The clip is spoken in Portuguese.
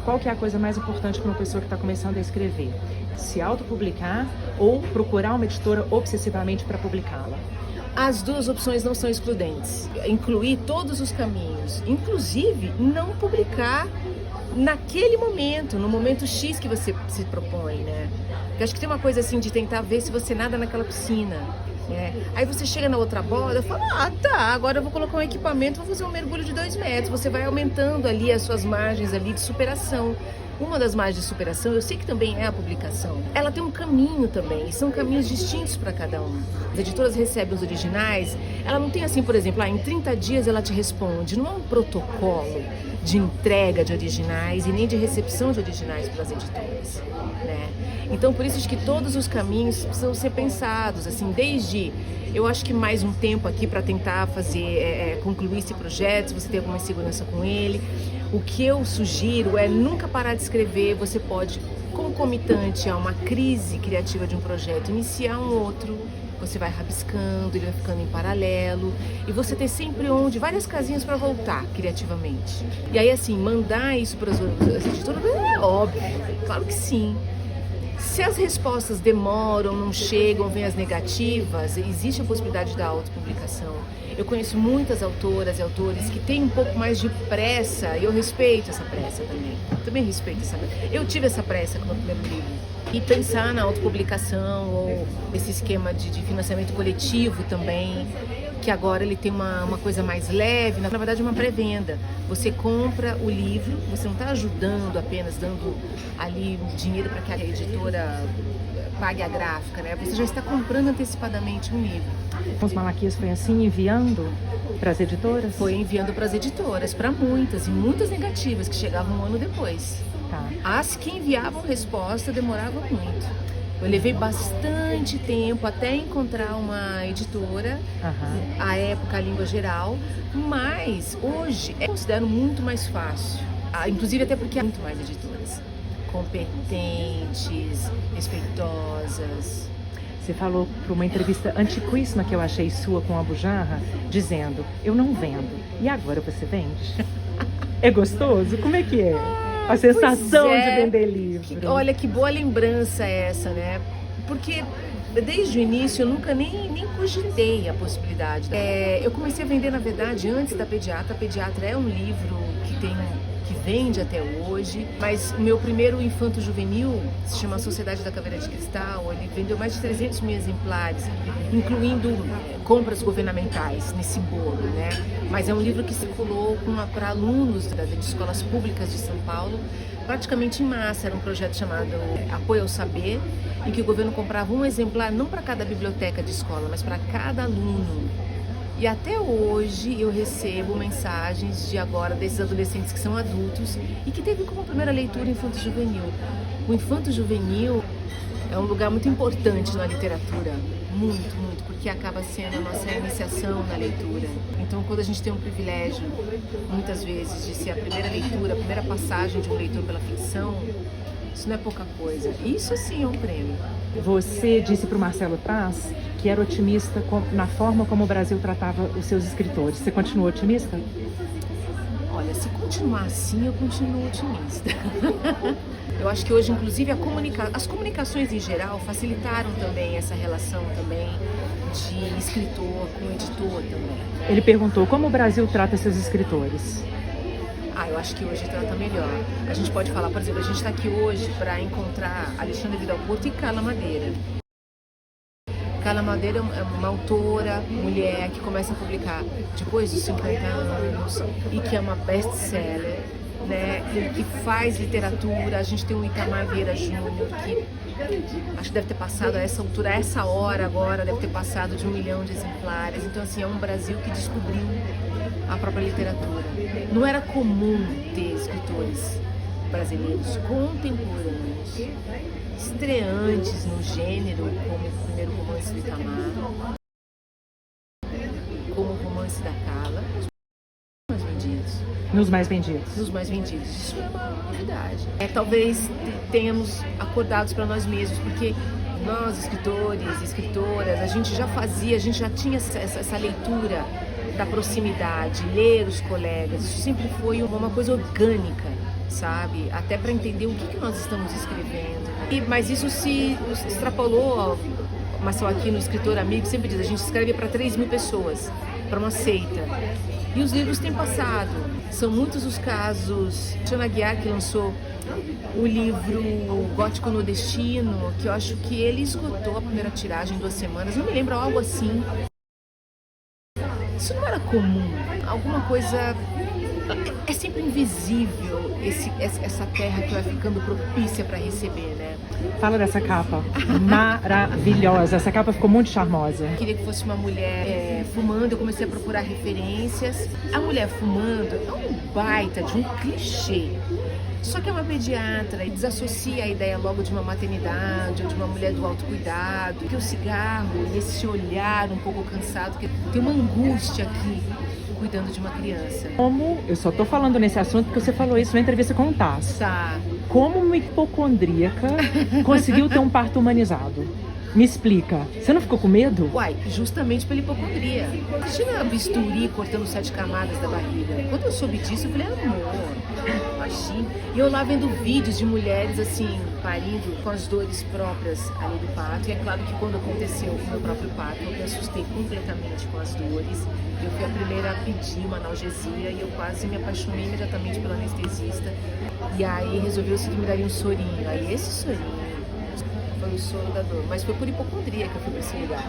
qual que é a coisa mais importante para uma pessoa que está começando a escrever? Se autopublicar ou procurar uma editora obsessivamente para publicá-la? As duas opções não são excludentes. Incluir todos os caminhos, inclusive não publicar naquele momento, no momento X que você se propõe, né? Porque acho que tem uma coisa assim de tentar ver se você nada naquela piscina, né? Aí você chega na outra borda e fala, ah, tá, agora eu vou colocar um equipamento, vou fazer um mergulho de 2 metros. Você vai aumentando ali as suas margens ali de superação. Uma das margens de superação, eu sei que também é a publicação. Ela tem um caminho também, e são caminhos distintos para cada um. As editoras recebem os originais, ela não tem assim, por exemplo, em 30 dias ela te responde, não é um protocolo de entrega de originais e nem de recepção de originais para as editoras, né? Então, por isso acho que todos os caminhos precisam ser pensados, assim, desde, eu acho que mais um tempo aqui para tentar fazer, concluir esse projeto, se você tem alguma insegurança com ele. O que eu sugiro é nunca parar de escrever, você pode, concomitante a uma crise criativa de um projeto, iniciar um outro, você vai rabiscando, ele vai ficando em paralelo, e você ter sempre várias casinhas para voltar criativamente. E aí, assim, mandar isso para as editoras é óbvio, claro que sim. Se as respostas demoram, não chegam, vêm as negativas, existe a possibilidade da autopublicação. Eu conheço muitas autoras e autores que têm um pouco mais de pressa, e eu respeito essa pressa também. Também respeito essa pressa. Eu tive essa pressa com o meu primeiro livro. E pensar na autopublicação ou esse esquema de financiamento coletivo também, que agora ele tem uma coisa mais leve, na verdade uma pré-venda. Você compra o livro, você não está ajudando apenas, dando ali dinheiro para que a editora pague a gráfica, né? Você já está comprando antecipadamente um livro. Os Malaquias foi assim, enviando para as editoras? Foi enviando para as editoras, para muitas, e muitas negativas, que chegavam um ano depois. Tá. As que enviavam resposta demoravam muito. Eu levei bastante tempo até encontrar uma editora, à época a Língua Geral, mas hoje eu considero muito mais fácil, inclusive até porque há muito mais editoras competentes, respeitosas. Você falou para uma entrevista antiquíssima que eu achei sua com a Bujarra, dizendo, eu não vendo. E agora você vende? É gostoso? Como é que é? A sensação de vender livro. Olha, que boa lembrança essa, né? Porque desde o início eu nunca nem cogitei a possibilidade. Eu comecei a vender, na verdade, antes da Pediatra. A Pediatra é um livro que vende até hoje, mas o meu primeiro infanto-juvenil se chama Sociedade da Caveira de Cristal. Ele vendeu mais de 300 mil exemplares, incluindo compras governamentais nesse bolo, né? Mas é um livro que circulou para alunos de escolas públicas de São Paulo, praticamente em massa. Era um projeto chamado Apoio ao Saber, em que o governo comprava um exemplar, não para cada biblioteca de escola, mas para cada aluno. E até hoje eu recebo mensagens desses adolescentes que são adultos e que teve como primeira leitura infanto-juvenil. O infanto-juvenil é um lugar muito importante na literatura, muito, muito, porque acaba sendo a nossa iniciação na leitura. Então, quando a gente tem um privilégio, muitas vezes, de ser a primeira leitura, a primeira passagem de um leitor pela ficção, isso não é pouca coisa. Isso sim é um prêmio. Você disse para o Marcelo Taz que era otimista na forma como o Brasil tratava os seus escritores. Você continua otimista? Olha, se continuar assim, eu continuo otimista. Eu acho que hoje, inclusive, as comunicações em geral facilitaram também essa relação também de escritor com editor também. Ele perguntou como o Brasil trata seus escritores. Eu acho que hoje trata melhor. A gente pode falar, por exemplo, a gente está aqui hoje para encontrar Alexandre Vidal Porto e Carla Madeira. Carla Madeira é uma autora, mulher, que começa a publicar depois dos 50 anos e que é uma best-seller, né? Que faz literatura. A gente tem o Itamar Vieira Júnior, que acho que deve ter passado a essa altura, a essa hora agora, deve ter passado de 1 milhão de exemplares. Então, assim, é um Brasil que descobriu a própria literatura. Não era comum ter escritores brasileiros contemporâneos, estreantes no gênero, como o primeiro romance do Itamar, como o romance da Carla, Nos mais vendidos. Nos mais vendidos. Isso é uma novidade. Talvez tenhamos acordados para nós mesmos, porque nós, escritores e escritoras, a gente já tinha essa leitura da proximidade, ler os colegas. Isso sempre foi uma coisa orgânica, sabe? Até para entender o que nós estamos escrevendo. Mas isso se extrapolou. Marcel Aquino, escritor amigo, sempre diz: a gente escreve para 3.000 pessoas, para uma seita. E os livros têm passado. São muitos os casos. Tiana Aguiar, que lançou o livro Gótico Nordestino, que eu acho que ele esgotou a primeira tiragem em 2 semanas. Não me lembro, algo assim. Isso não era comum. Alguma coisa... É sempre invisível essa terra que vai ficando propícia para receber, né? Fala dessa capa. Maravilhosa. Essa capa ficou muito charmosa. Eu queria que fosse uma mulher fumando. Eu comecei a procurar referências. A mulher fumando é um baita de um clichê. Só que é uma pediatra e desassocia a ideia logo de uma maternidade ou de uma mulher do autocuidado. Que o cigarro e esse olhar um pouco cansado, que tem uma angústia aqui cuidando de uma criança. Eu só tô falando nesse assunto porque você falou isso na entrevista com o Tasso. Tá. Como uma hipocondríaca conseguiu ter um parto humanizado? Me explica. Você não ficou com medo? Uai, justamente pela hipocondria. Imagina bisturi cortando 7 camadas da barriga. Quando eu soube disso, eu falei: amor, imagina. E eu lá vendo vídeos de mulheres assim, parindo com as dores próprias ali do parto. E é claro que quando aconteceu o meu próprio parto, eu me assustei completamente com as dores. Eu fui a primeira a pedir uma analgesia e eu quase me apaixonei imediatamente pela anestesista. E aí resolveu-se que me daria um sorinho. Aí esse sorinho foi o soro da dor. Mas foi por hipocondria que eu fui pra esse lugar.